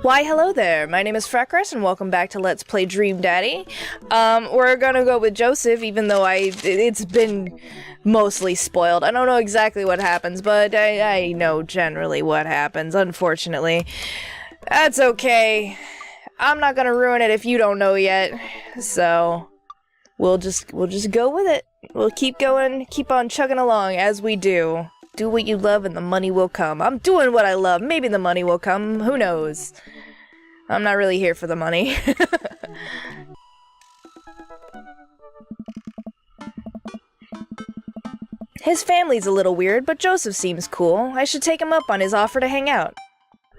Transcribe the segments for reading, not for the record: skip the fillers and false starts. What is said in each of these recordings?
Why, hello there. My name is Freckris, and welcome back to Let's Play Dream Daddy. We're gonna go with Joseph, even though it's been mostly spoiled. I don't know exactly what happens, but I know generally what happens, unfortunately. That's okay. I'm not gonna ruin it if you don't know yet, so we'll just go with it. We'll keep going, keep on chugging along as we do. Do what you love and the money will come. I'm doing what I love. Maybe the money will come. Who knows? I'm not really here for the money. His family's a little weird, but Joseph seems cool. I should take him up on his offer to hang out.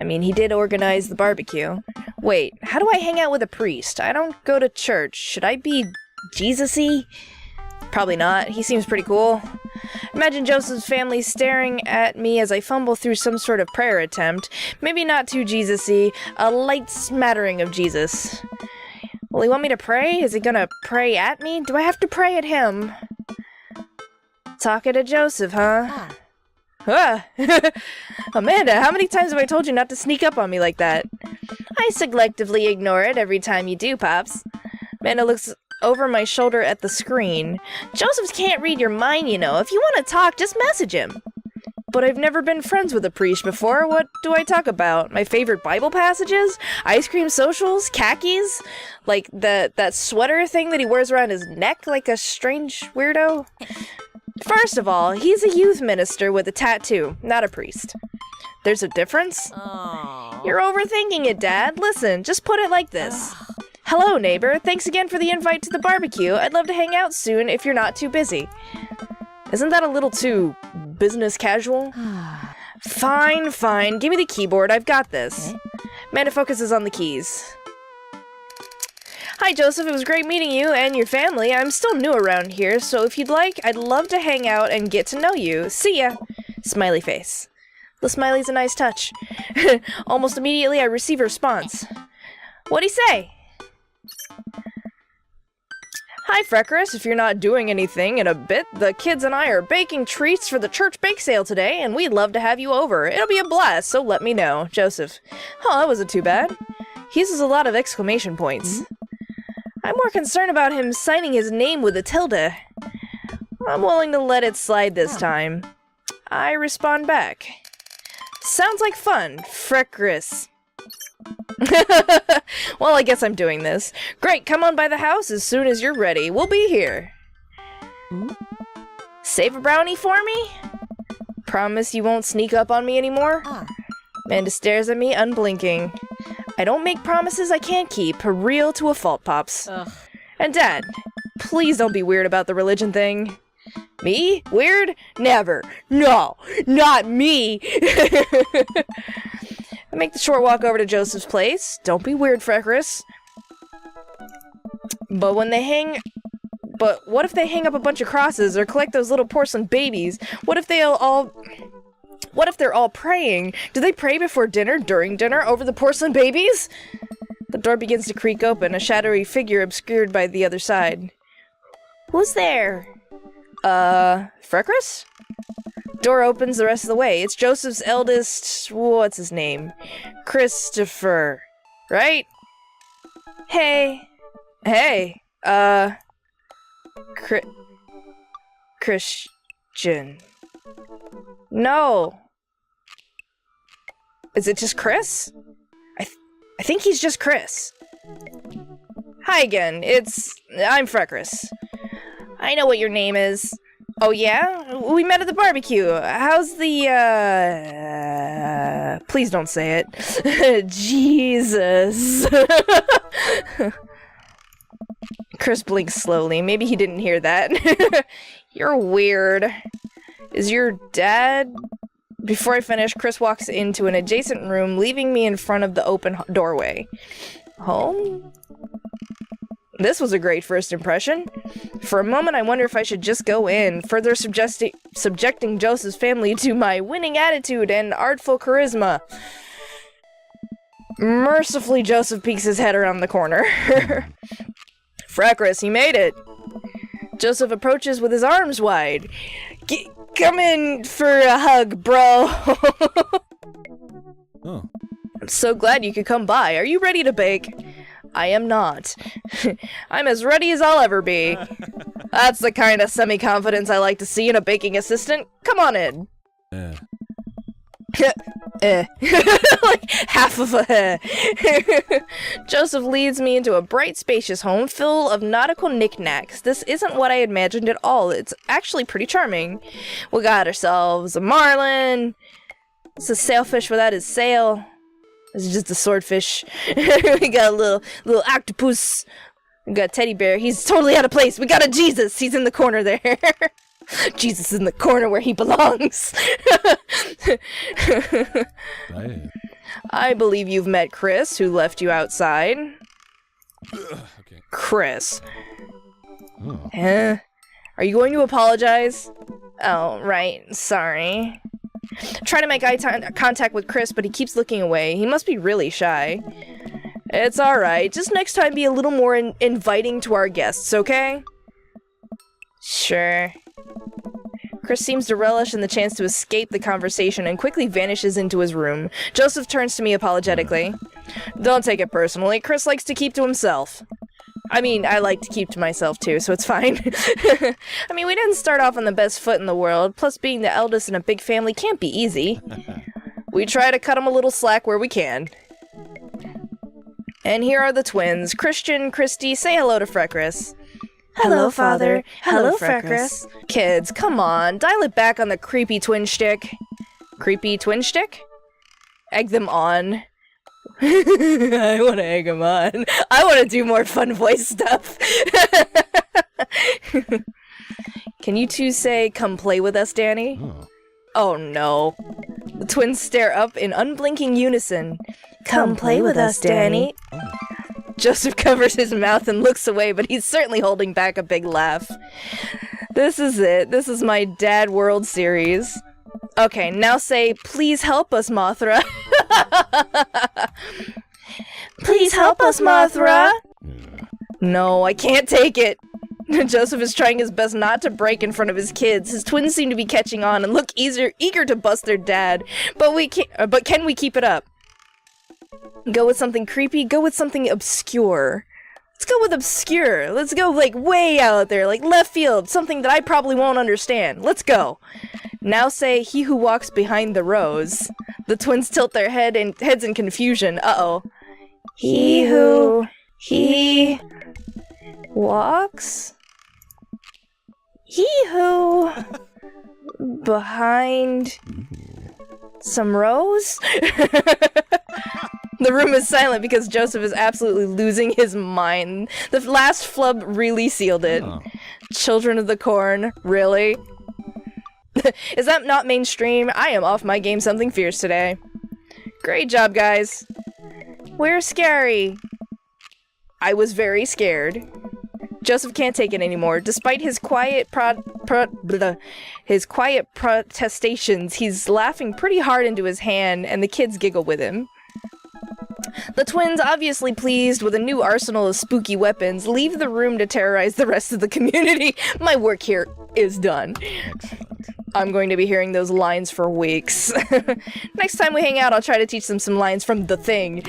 I mean, he did organize the barbecue. Wait, how do I hang out with a priest? I don't go to church. Should I be Jesus-y? Probably not. He seems pretty cool. Imagine Joseph's family staring at me as I fumble through some sort of prayer attempt. Maybe not too Jesus-y, a light smattering of Jesus. Will he want me to pray? Is he gonna pray at me? Do I have to pray at him? Talking to Joseph, huh? Ah. Amanda, how many times have I told you not to sneak up on me like that? I selectively ignore it every time you do, Pops. Amanda looks over my shoulder at the screen. Joseph can't read your mind, you know. If you want to talk, just message him. But I've never been friends with a priest before. What do I talk about? My favorite Bible passages? Ice cream socials? Khakis? Like that sweater thing that he wears around his neck like a strange weirdo? First of all, he's a youth minister with a tattoo, not a priest. There's a difference? Aww. You're overthinking it, Dad. Listen, just put it like this. Hello, neighbor. Thanks again for the invite to the barbecue. I'd love to hang out soon if you're not too busy. Isn't that a little too business casual? Fine, fine. Give me the keyboard. I've got this. Okay. Amanda focuses on the keys. Hi, Joseph. It was great meeting you and your family. I'm still new around here, so if you'd like, I'd love to hang out and get to know you. See ya. Smiley face. The smiley's a nice touch. Almost immediately, I receive a response. What'd he say? Hi, Freckris. If you're not doing anything in a bit, the kids and I are baking treats for the church bake sale today, and we'd love to have you over. It'll be a blast, so let me know. Joseph. Oh, that wasn't too bad. He uses a lot of exclamation points. I'm more concerned about him signing his name with a tilde. I'm willing to let it slide this time. I respond back. Sounds like fun, Freckris. Well, I guess I'm doing this. Great, come on by the house as soon as you're ready. We'll be here. Save a brownie for me? Promise you won't sneak up on me anymore? Amanda stares at me, unblinking. I don't make promises I can't keep. Real to a fault, Pops. Ugh. And Dad, please don't be weird about the religion thing. Me? Weird? Never. No, not me. I make the short walk over to Joseph's place. Don't be weird, Freckris. But what if they hang up a bunch of crosses or collect those little porcelain babies? What if they're all praying? Do they pray before dinner, during dinner, over the porcelain babies? The door begins to creak open, a shadowy figure obscured by the other side. Who's there? Freckris? Door opens the rest of the way. It's Joseph's eldest... what's his name? Christopher. Right? Hey. Hey. Christian. No. Is it just Chris? I think he's just Chris. Hi again. I'm Freckris. I know what your name is. Oh yeah? We met at the barbecue. How's the, please don't say it. Jesus. Chris blinks slowly. Maybe he didn't hear that. You're weird. Is your dad... Before I finish, Chris walks into an adjacent room, leaving me in front of the open doorway. Home? This was a great first impression. For a moment, I wonder if I should just go in, further subjecting Joseph's family to my winning attitude and artful charisma. Mercifully, Joseph peeks his head around the corner. Freckris, he made it. Joseph approaches with his arms wide. Come in for a hug, bro. Oh. I'm so glad you could come by. Are you ready to bake? I am not. I'm as ready as I'll ever be. That's the kind of semi-confidence I like to see in a baking assistant. Come on in. Like half of a Joseph leads me into a bright, spacious home full of nautical knickknacks. This isn't what I imagined at all. It's actually pretty charming. We got ourselves a marlin. It's a sailfish without his sail. This is just a swordfish. We got a little octopus. We got a teddy bear. He's totally out of place. We got a Jesus. He's in the corner there. Jesus is in the corner where he belongs. I believe you've met Chris, who left you outside. Okay. Chris. Are you going to apologize? Oh, right. Sorry. Try to make eye contact with Chris, but he keeps looking away. He must be really shy. It's alright. Just next time be a little more inviting to our guests, okay? Sure. Chris seems to relish in the chance to escape the conversation and quickly vanishes into his room. Joseph turns to me apologetically. Don't take it personally. Chris likes to keep to himself. I mean, I like to keep to myself too, so it's fine. I mean, we didn't start off on the best foot in the world, plus being the eldest in a big family can't be easy. We try to cut him a little slack where we can. And here are the twins. Christian, Christy, say hello to Freckris. Hello, Father. Hello, Freckris. Kids, come on, dial it back on the creepy twin shtick. Creepy twin shtick? Egg them on. I want to egg them on. I want to do more fun voice stuff. Can you two say, come play with us, Danny? Oh no. The twins stare up in unblinking unison. Come play with us, Danny. Joseph covers his mouth and looks away, but he's certainly holding back a big laugh. This is it. This is my Dad World series. Okay, now say, please help us, Mothra. Please help us, Mothra. No, I can't take it. Joseph is trying his best not to break in front of his kids. His twins seem to be catching on and look eager to bust their dad. But can we keep it up? Go with something creepy, go with something obscure. Let's go with obscure. Let's go, like, way out there, like left field, something that I probably won't understand. Let's go. Now say, he who walks behind the rows. The twins tilt their heads in confusion. Uh-oh. He walks? He who behind some rows? The room is silent because Joseph is absolutely losing his mind. The last flub really sealed it. Oh. Children of the Corn, really? Is that not mainstream? I am off my game something fierce today. Great job, guys. Where's Scary? I was very scared. Joseph can't take it anymore. Despite his quiet protestations, he's laughing pretty hard into his hand, and the kids giggle with him. The twins, obviously pleased with a new arsenal of spooky weapons, leave the room to terrorize the rest of the community. My work here is done. I'm going to be hearing those lines for weeks. Next time we hang out, I'll try to teach them some lines from The Thing.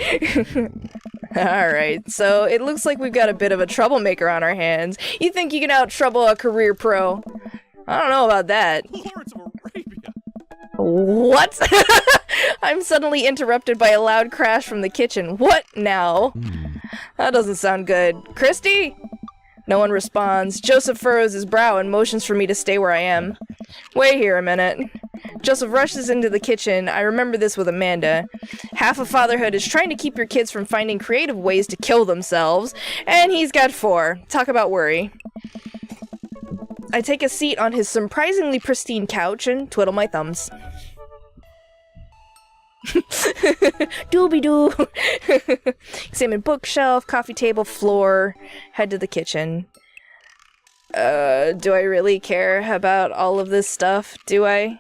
Alright, so it looks like we've got a bit of a troublemaker on our hands. You think you can out-trouble a career pro? I don't know about that. Lawrence of Arabia. What? I'm suddenly interrupted by a loud crash from the kitchen. What now? That doesn't sound good. Christy? No one responds. Joseph furrows his brow and motions for me to stay where I am. Wait here a minute. Joseph rushes into the kitchen. I remember this with Amanda. Half of fatherhood is trying to keep your kids from finding creative ways to kill themselves, and he's got 4. Talk about worry. I take a seat on his surprisingly pristine couch and twiddle my thumbs. Doobie-doo. Examine bookshelf, coffee table, floor, head to the kitchen. Do I really care about all of this stuff? Do I?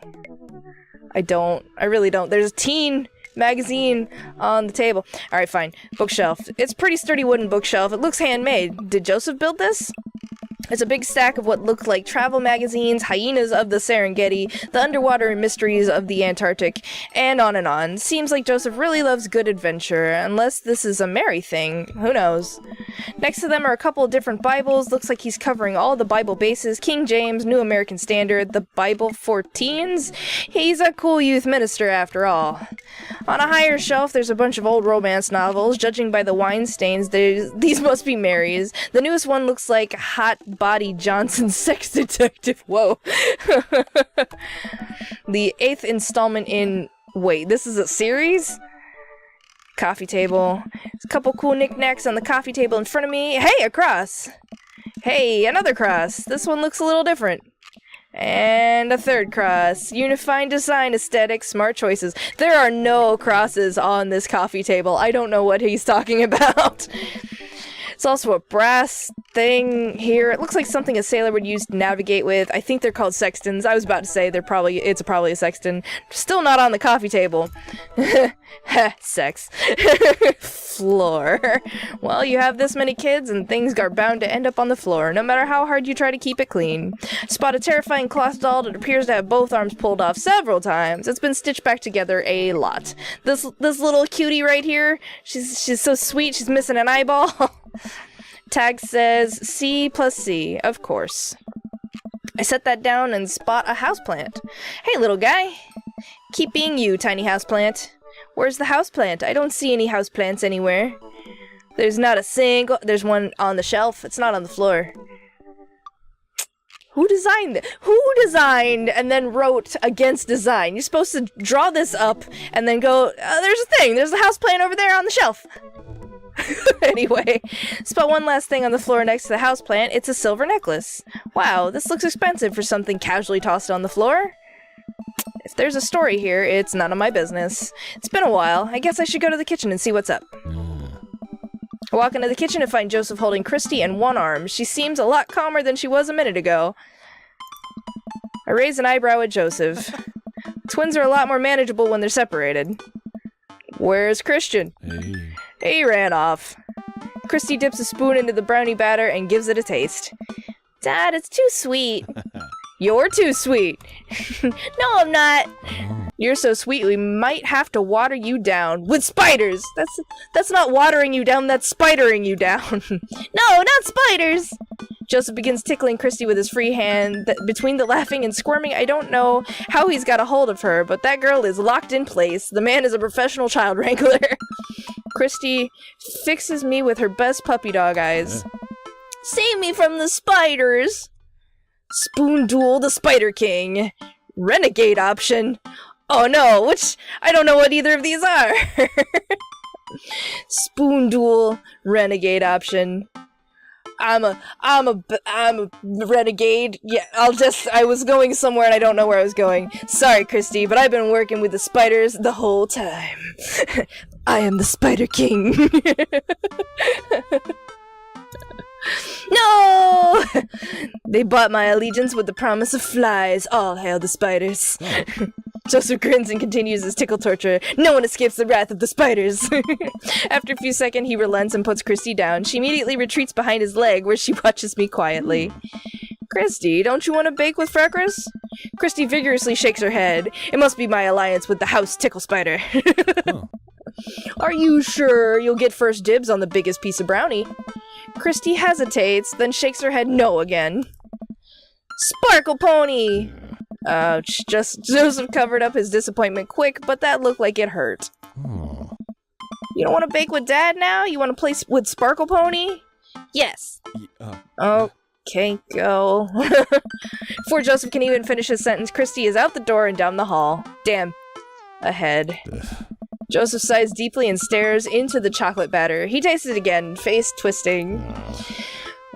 I don't. I really don't. There's a teen magazine on the table. Alright, fine. Bookshelf. It's a pretty sturdy wooden bookshelf. It looks handmade. Did Joseph build this? It's a big stack of what look like travel magazines, hyenas of the Serengeti, the underwater mysteries of the Antarctic, and on and on. Seems like Joseph really loves good adventure, unless this is a Mary thing. Who knows? Next to them are a couple of different Bibles. Looks like he's covering all the Bible bases. King James, New American Standard, the Bible for teens. He's a cool youth minister after all. On a higher shelf, there's a bunch of old romance novels. Judging by the wine stains, these must be Mary's. The newest one looks like Hot Body Johnson Sex Detective. Whoa. The 8th installment in... Wait, this is a series? Coffee table. There's a couple cool knickknacks on the coffee table in front of me. Hey, a cross! Hey, another cross. This one looks a little different. And a third cross. Unifying design, aesthetic, smart choices. There are no crosses on this coffee table. I don't know what he's talking about. It's also a brass thing here. It looks like something a sailor would use to navigate with. I think they're called sextants. I was about to say it's probably a sextant. Still not on the coffee table. Sex. Floor. Well, you have this many kids and things are bound to end up on the floor, no matter how hard you try to keep it clean. Spot a terrifying cloth doll that appears to have both arms pulled off several times. It's been stitched back together a lot. This little cutie right here, she's so sweet, she's missing an eyeball. Tag says C plus C, of course. I set that down and spot a houseplant. Hey, little guy. Keep being you, tiny houseplant. Where's the houseplant? I don't see any houseplants anywhere. There's not a single... There's one on the shelf. It's not on the floor. Who designed this? Who designed and then wrote against design? You're supposed to draw this up and then go, there's a thing. There's a houseplant over there on the shelf. Anyway, spot one last thing on the floor next to the houseplant. It's a silver necklace. Wow, this looks expensive for something casually tossed on the floor. If there's a story here, it's none of my business. It's been a while. I guess I should go to the kitchen and see what's up. I walk into the kitchen and find Joseph holding Christy in one arm. She seems a lot calmer than she was a minute ago. I raise an eyebrow at Joseph. Twins are a lot more manageable when they're separated. Where's Christian? Hey. He ran off. Christy dips a spoon into the brownie batter and gives it a taste. Dad, it's too sweet. You're too sweet. No, I'm not. You're so sweet we might have to water you down with spiders. That's not watering you down, that's spidering you down. No, not spiders. Joseph begins tickling Christy with his free hand. Between the laughing and squirming, I don't know how he's got a hold of her, but that girl is locked in place. The man is a professional child wrangler. Christy fixes me with her best puppy dog eyes. Save me from the spiders. Spoon Duel the Spider King. Renegade option. Oh no, I don't know what either of these are. Spoon Duel Renegade option. I'm a renegade. Yeah, I was going somewhere and I don't know where I was going. Sorry, Christy, but I've been working with the spiders the whole time. I am the Spider King. No! They bought my allegiance with the promise of flies. All hail the spiders. Joseph grins and continues his tickle torture. No one escapes the wrath of the spiders. After a few seconds, he relents and puts Christy down. She immediately retreats behind his leg, where she watches me quietly. Christy, don't you want to bake with Freckris? Christy vigorously shakes her head. It must be my alliance with the house tickle spider. Are you sure you'll get first dibs on the biggest piece of brownie? Christy hesitates, then shakes her head no again. Sparkle Pony! Ouch. Joseph covered up his disappointment quick, but that looked like it hurt. You don't want to bake with Dad now? You want to play with Sparkle Pony? Yes. Okay, go. Before Joseph can even finish his sentence, Christy is out the door and down the hall. Damn. Ahead. Joseph sighs deeply and stares into the chocolate batter. He tastes it again, face twisting.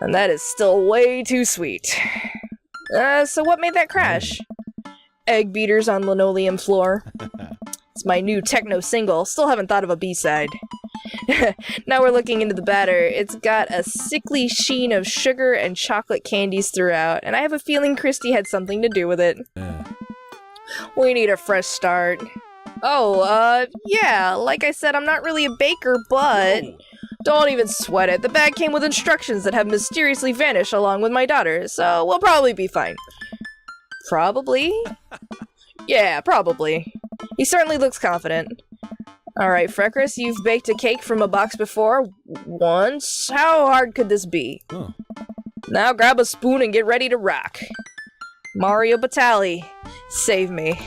And that is still way too sweet. So what made that crash? Egg beaters on linoleum floor. It's my new techno single. Still haven't thought of a B-side. Now we're looking into the batter. It's got a sickly sheen of sugar and chocolate candies throughout, and I have a feeling Christy had something to do with it. We need a fresh start. Oh, yeah, like I said, I'm not really a baker, but Don't even sweat it. The bag came with instructions that have mysteriously vanished along with my daughter, so we'll probably be fine. Probably? Yeah, probably. He certainly looks confident. Alright, Freckris, you've baked a cake from a box before. Once. How hard could this be? Huh. Now grab a spoon and get ready to rock. Mario Batali, save me.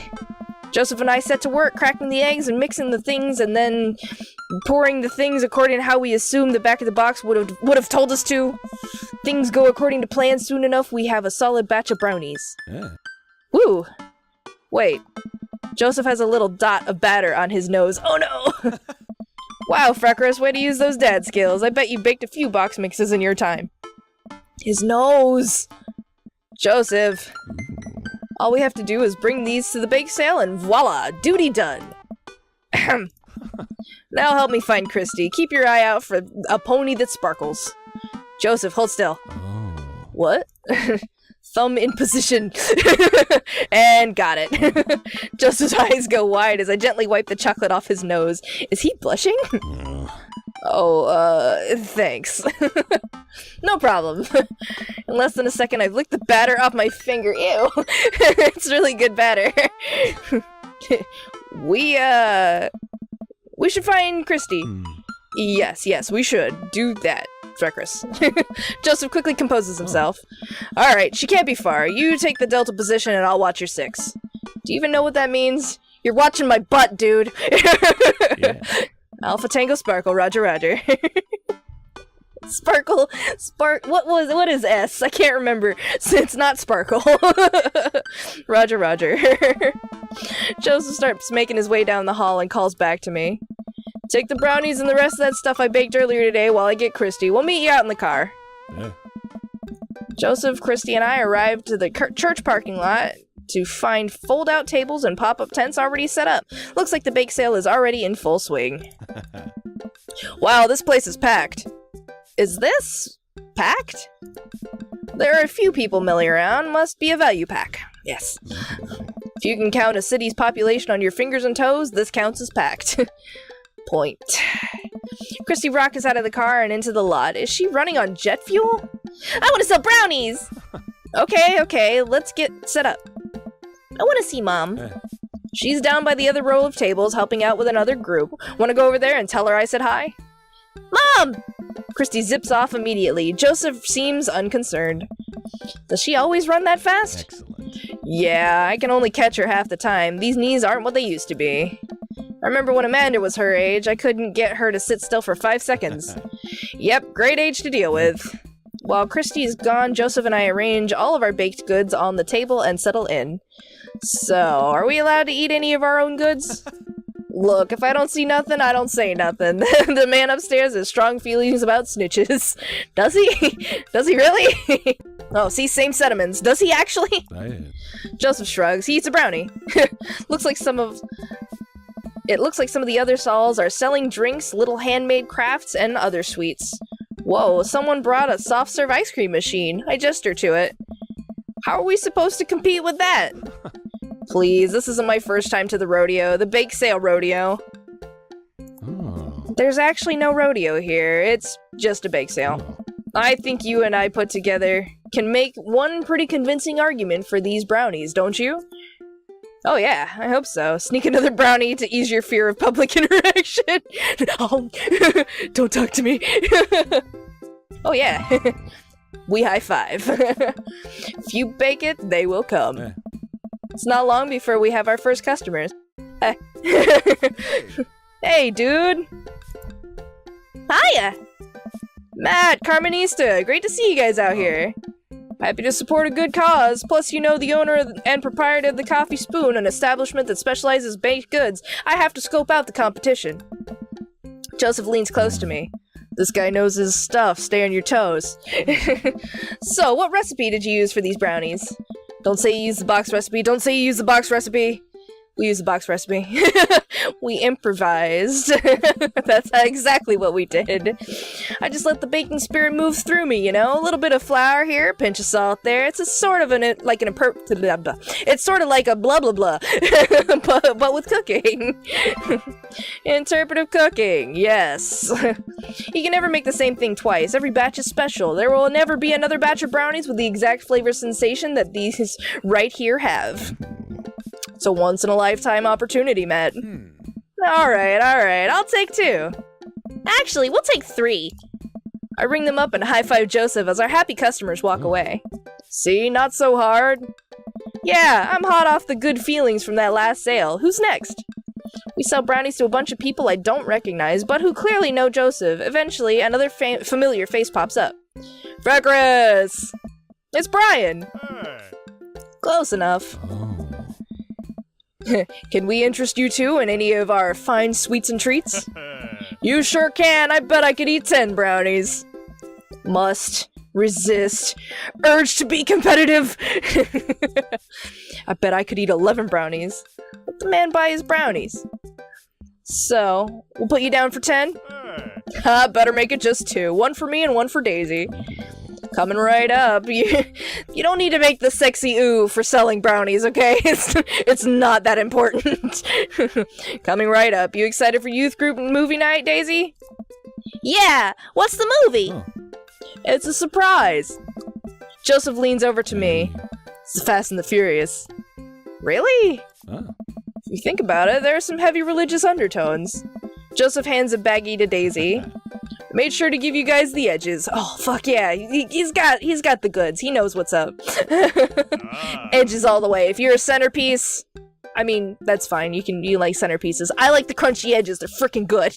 Joseph and I set to work cracking the eggs and mixing the things and then pouring the things according to how we assumed the back of the box would have told us to. Things go according to plan soon enough, we have a solid batch of brownies. Yeah. Woo! Wait. Joseph has a little dot of batter on his nose. Oh no! Wow, Freckris, way to use those dad skills. I bet you baked a few box mixes in your time. His nose! Joseph. All we have to do is bring these to the bake sale and voila, duty done. Now help me find Christy. Keep your eye out for a pony that sparkles. Joseph, hold still. Oh. What? Thumb in position. And got it. Joseph's eyes go wide as I gently wipe the chocolate off his nose. Is he blushing? Oh, thanks. No problem. In less than a second, I've licked the batter off my finger. Ew. It's really good batter. We should find Christy. Yes, we should. Do that, Freckris. Joseph quickly composes himself. Alright, she can't be far. You take the delta position and I'll watch your 6. Do you even know what that means? You're watching my butt, dude. Yeah. Alpha Tango Sparkle, roger. Sparkle, what is S? I can't remember. It's not Sparkle. Roger. Joseph starts making his way down the hall and calls back to me. Take the brownies and the rest of that stuff I baked earlier today while I get Christy. We'll meet you out in the car. Yeah. Joseph, Christy, and I arrived to the church parking lot to find fold-out tables and pop-up tents already set up. Looks like the bake sale is already in full swing. Wow, this place is packed. Is this packed? There are a few people milling around. Must be a value pack. Yes. If you can count a city's population on your fingers and toes, this counts as packed. Point. Christy rockets out of the car and into the lot. Is she running on jet fuel? I want to sell brownies! Okay, let's get set up. I want to see Mom. Yeah. She's down by the other row of tables helping out with another group. Want to go over there and tell her I said hi? Mom! Christy zips off immediately. Joseph seems unconcerned. Does she always run that fast? Excellent. Yeah, I can only catch her half the time. These knees aren't what they used to be. I remember when Amanda was her age, I couldn't get her to sit still for 5 seconds. Yep, great age to deal with. While Christy is gone, Joseph and I arrange all of our baked goods on the table and settle in. So, are we allowed to eat any of our own goods? Look, if I don't see nothing, I don't say nothing. The man upstairs has strong feelings about snitches. Does he? Does he really? Oh, see, same sentiments. Does he actually? Joseph shrugs. He eats a brownie. Looks like some of the other stalls are selling drinks, little handmade crafts, and other sweets. Whoa, someone brought a soft serve ice cream machine. I gesture to it. How are we supposed to compete with that? Please, this isn't my first time to the rodeo, the bake sale rodeo. Oh. There's actually no rodeo here, it's just a bake sale. I think you and I put together can make one pretty convincing argument for these brownies, don't you? Oh yeah, I hope so. Sneak another brownie to ease your fear of public interaction. Oh, don't talk to me. Oh yeah, we high five. If you bake it, they will come. Yeah. It's not long before we have our first customers. Hey, hey dude. Hiya. Matt, Carmenista, great to see you guys out here. Happy to support a good cause. Plus, you know the owner and proprietor of the Coffee Spoon, an establishment that specializes in baked goods. I have to scope out the competition. Joseph leans close to me. This guy knows his stuff. Stay on your toes. So, what recipe did you use for these brownies? Don't say you use the box recipe. Don't say you use the box recipe. We use the box recipe. We improvised. That's exactly what we did. I just let the baking spirit move through me, you know? A little bit of flour here, a pinch of salt there. It's a sort of it's sort of like a blah blah blah, but with cooking. Interpretive cooking, yes. You can never make the same thing twice. Every batch is special. There will never be another batch of brownies with the exact flavor sensation that these right here have. It's a once-in-a-lifetime opportunity, Matt. Alright, I'll take 2. Actually, we'll take 3. I ring them up and high-five Joseph as our happy customers walk away. See, not so hard. Yeah, I'm hot off the good feelings from that last sale. Who's next? We sell brownies to a bunch of people I don't recognize, but who clearly know Joseph. Eventually, another familiar face pops up. Freckris! It's Brian! Close enough. Can we interest you two in any of our fine sweets and treats? You sure can. I bet I could eat 10 brownies. Must. Resist. Urge to be competitive. I bet I could eat 11 brownies. Let the man buy his brownies. So, we'll put you down for 10? Better make it just 2. 1 for me and 1 for Daisy. Coming right up. You don't need to make the sexy ooh for selling brownies, okay? It's not that important. Coming right up. You excited for youth group movie night, Daisy? Yeah! What's the movie? It's a surprise. Joseph leans over to me. It's the Fast and the Furious. Really? If you think about it, there are some heavy religious undertones. Joseph hands a baggie to Daisy. Made sure to give you guys the edges. Oh, fuck yeah. He's got the goods. He knows what's up. Edges all the way. If you're a centerpiece, I mean, that's fine. You like centerpieces. I like the crunchy edges. They're freaking good.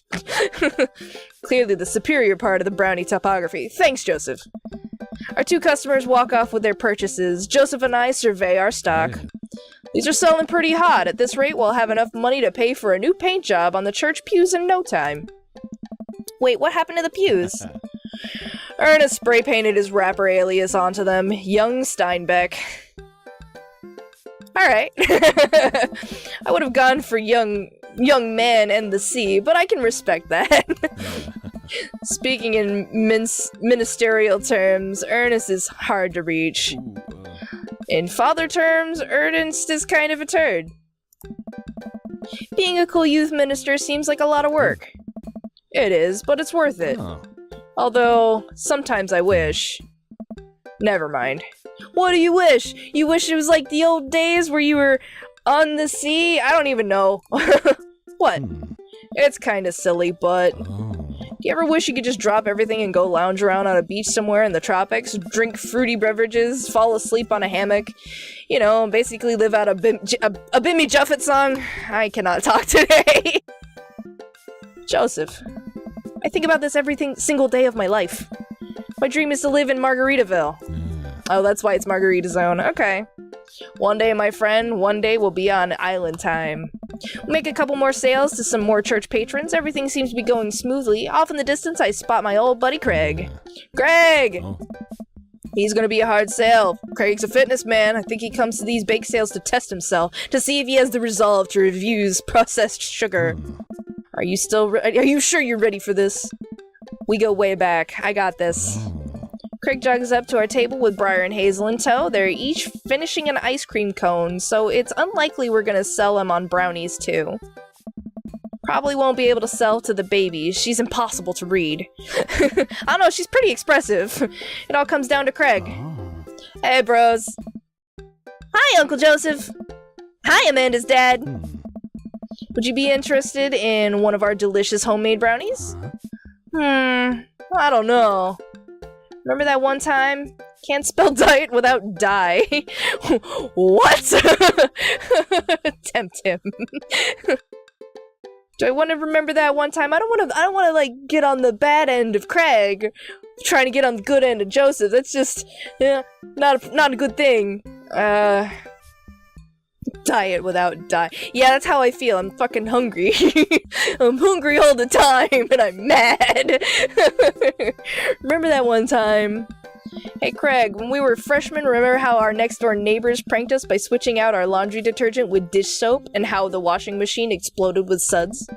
Clearly the superior part of the brownie topography. Thanks, Joseph. Our 2 customers walk off with their purchases. Joseph and I survey our stock. These are selling pretty hot. At this rate, we'll have enough money to pay for a new paint job on the church pews in no time. Wait, what happened to the pews? Ernest spray painted his rapper alias onto them. Young Steinbeck. Alright. I would have gone for young man and the sea, but I can respect that. Speaking in ministerial terms, Ernest is hard to reach. In father terms, Ernest is kind of a turd. Being a cool youth minister seems like a lot of work. It is, but it's worth it. Although, sometimes I wish... Never mind. What do you wish? You wish it was like the old days where you were on the sea? I don't even know. What? It's kinda silly, but... Do you ever wish you could just drop everything and go lounge around on a beach somewhere in the tropics, drink fruity beverages, fall asleep on a hammock, you know, basically live out a Bimmy Juffet song? I cannot talk today. Joseph, I think about this every single day of my life. My dream is to live in Margaritaville. Oh, that's why it's Margarita Zone. Okay. One day, my friend, one day we'll be on island time. We'll make a couple more sales to some more church patrons. Everything seems to be going smoothly. Off in the distance, I spot my old buddy Craig. Craig! He's gonna be a hard sale. Craig's a fitness man. I think he comes to these bake sales to test himself, to see if he has the resolve to refuse processed sugar. Are you sure you're ready for this? We go way back. I got this. Craig jogs up to our table with Briar and Hazel in tow. They're each finishing an ice cream cone, so it's unlikely we're gonna sell them on brownies too. Probably won't be able to sell to the baby. She's impossible to read. I don't know, she's pretty expressive. It all comes down to Craig. Hey, bros. Hi, Uncle Joseph. Hi, Amanda's dad. Would you be interested in one of our delicious homemade brownies? I don't know. Remember that one time? Can't spell diet without die. What? Tempt him. Do I want to remember that one time? I don't want to like get on the bad end of Craig, trying to get on the good end of Joseph. That's just not a good thing. Diet without die. Yeah, that's how I feel. I'm fucking hungry. I'm hungry all the time, and I'm mad. Remember that one time? Hey Craig, when we were freshmen, remember how our next door neighbors pranked us by switching out our laundry detergent with dish soap and how the washing machine exploded with suds?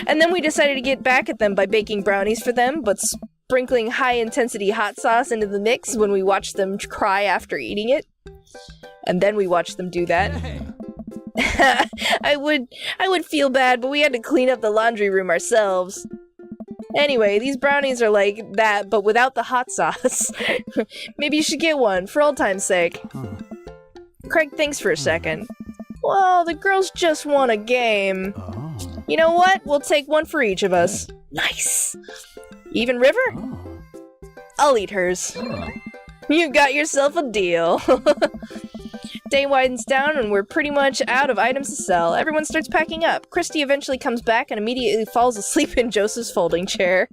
And then we decided to get back at them by baking brownies for them, but sprinkling high-intensity hot sauce into the mix when we watched them cry after eating it. And then we watched them do that. I would feel bad, but we had to clean up the laundry room ourselves. Anyway, these brownies are like that, but without the hot sauce. Maybe you should get one, for old time's sake. Craig thinks for a second. Well, the girls just won a game. You know what? We'll take one for each of us. Nice! Even River? I'll eat hers. You got yourself a deal. Day widens down and we're pretty much out of items to sell. Everyone starts packing up. Christy eventually comes back and immediately falls asleep in Joseph's folding chair.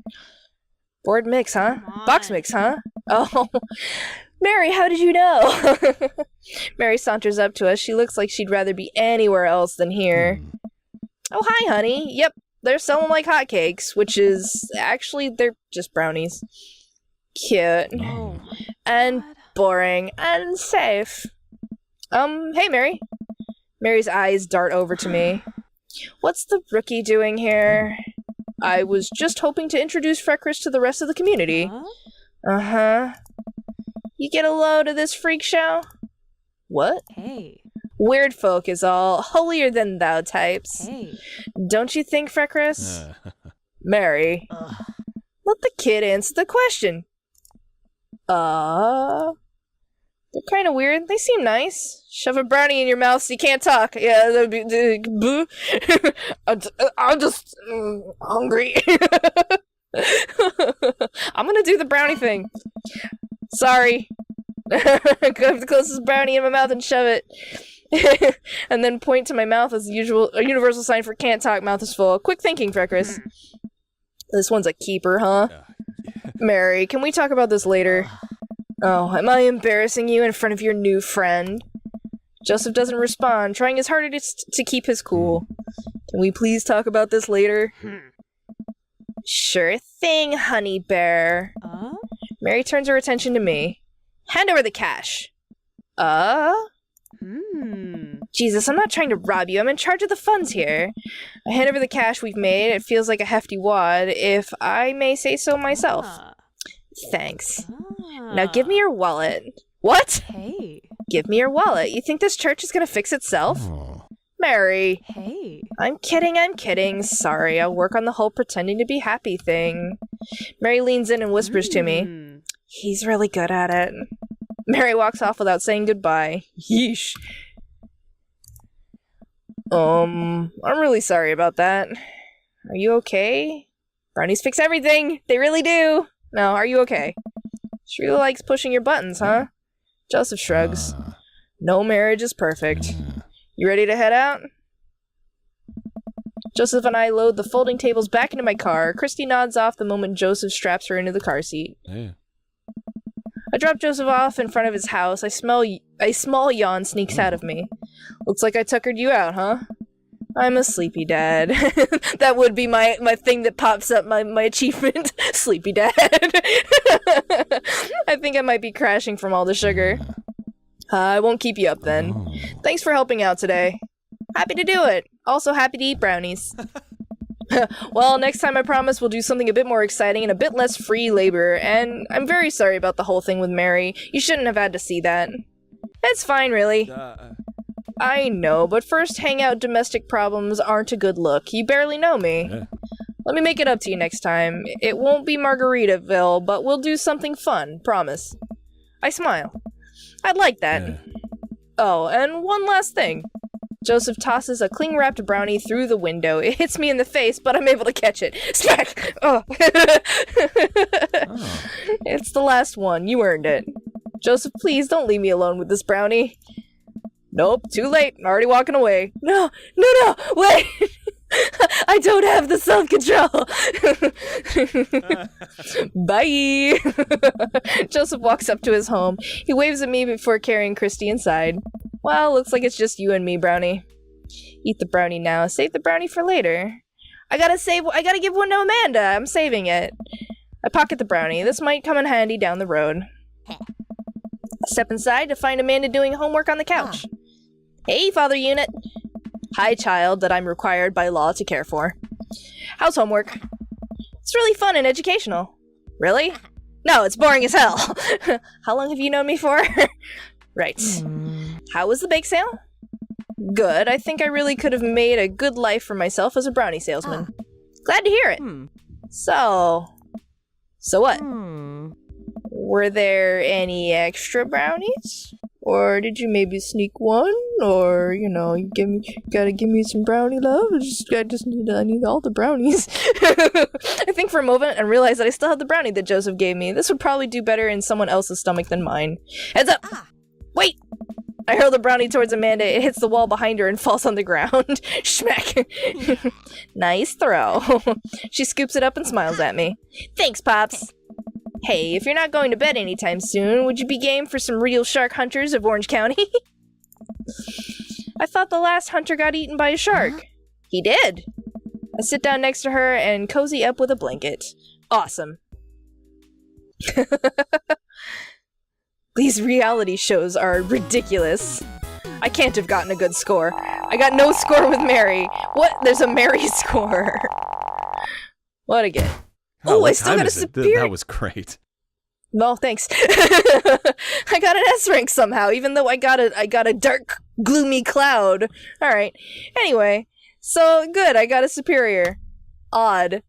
Board mix, huh? Box mix, huh? Oh. Mary, how did you know? Mary saunters up to us. She looks like she'd rather be anywhere else than here. Oh, hi, honey. Yep, they're selling like hotcakes, which is... actually, they're just brownies. Cute. Oh, And boring. And safe. Hey, Mary. Mary's eyes dart over to me. What's the rookie doing here? I was just hoping to introduce Freckris to the rest of the community. huh? Uh-huh. You get a load of this freak show? What? Hey, Weird folk is all. Holier than thou types. hey. Don't you think, Freckris? Mary. Ugh. Let the kid answer the question. They're kind of weird. They seem nice. Shove a brownie in your mouth so you can't talk. Yeah, that'd be... boo. I'm just hungry. I'm gonna do the brownie thing. Sorry. Grab the closest brownie in my mouth and shove it. And then point to my mouth as a universal sign for can't talk, mouth is full. Quick thinking, Freckris. This one's a keeper, huh? Mary, can we talk about this later? Oh, am I embarrassing you in front of your new friend? Joseph doesn't respond, trying his hardest to keep his cool. Can we please talk about this later? Sure thing, honey bear. Mary turns her attention to me. Hand over the cash. Jesus, I'm not trying to rob you. I'm in charge of the funds here. I hand over the cash we've made. It feels like a hefty wad, if I may say so myself. Thanks. Now give me your wallet. What? Hey, Give me your wallet. You think this church is gonna fix itself? Mary. hey. I'm kidding. Sorry, I'll work on the whole pretending to be happy thing. Mary leans in and whispers to me. He's really good at it. Mary walks off without saying goodbye. Yeesh. I'm really sorry about that. Are you okay? Brownies fix everything! They really do! No, are you okay? She really likes pushing your buttons, huh? Joseph shrugs. No marriage is perfect. You ready to head out? Joseph and I load the folding tables back into my car. Christy nods off the moment Joseph straps her into the car seat. Yeah. I drop Joseph off in front of his house. A small yawn sneaks out of me. Looks like I tuckered you out, huh? I'm a sleepy dad. That would be my thing that pops up, my achievement. Sleepy dad. I think I might be crashing from all the sugar. I won't keep you up then. Thanks for helping out today. Happy to do it. Also happy to eat brownies. Well, next time I promise we'll do something a bit more exciting and a bit less free labor, and I'm very sorry about the whole thing with Mary. You shouldn't have had to see that. It's fine, really. I know, but first hangout domestic problems aren't a good look. You barely know me. Let me make it up to you next time. It won't be Margaritaville, but we'll do something fun, promise. I smile. I'd like that. Oh, and one last thing. Joseph tosses a cling-wrapped brownie through the window. It hits me in the face, but I'm able to catch it. Smack! Oh. It's the last one. You earned it. Joseph, please don't leave me alone with this brownie. Nope, too late. I'm already walking away. No, wait! I don't have the self-control! Bye! Joseph walks up to his home. He waves at me before carrying Christy inside. Well, looks like it's just you and me, brownie. Eat the brownie now. Save the brownie for later. I gotta give one to Amanda. I'm saving it. I pocket the brownie. This might come in handy down the road. Step inside to find Amanda doing homework on the couch. Hey, Father Unit. Hi, child that I'm required by law to care for. How's homework? It's really fun and educational. Really? No, it's boring as hell. How long have you known me for? Right. How was the bake sale? Good. I think I really could have made a good life for myself as a brownie salesman. Glad to hear it. So what? Were there any extra brownies? Or did you maybe sneak one? Or, you know, you gotta give me some brownie love? I need all the brownies. I think for a moment and realized that I still had the brownie that Joseph gave me. This would probably do better in someone else's stomach than mine. Heads up! Wait! I hurl the brownie towards Amanda. It hits the wall behind her and falls on the ground. Schmack. Nice throw. She scoops it up and smiles at me. Thanks, Pops. Hey, if you're not going to bed anytime soon, would you be game for some real shark hunters of Orange County? I thought the last hunter got eaten by a shark. He did. I sit down next to her and cozy up with a blanket. Awesome. These reality shows are ridiculous. I can't have gotten a good score. I got no score with Mary. What? There's a Mary score. What a get. Oh, I still got a superior. That was great. No, thanks. I got an S rank somehow, even though I got a dark, gloomy cloud. All right. Anyway, so good. I got a superior. Odd.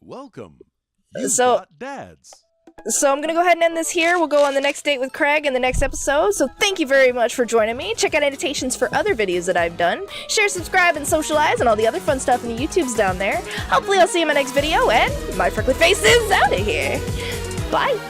Welcome. Dads. So I'm gonna go ahead and end this here. We'll go on the next date with Craig in the next episode. So thank you very much for joining me. Check out annotations for other videos that I've done. Share, subscribe, and socialize, and all the other fun stuff in the YouTubes down there. Hopefully I'll see you in my next video, and my freckly face is out of here. Bye.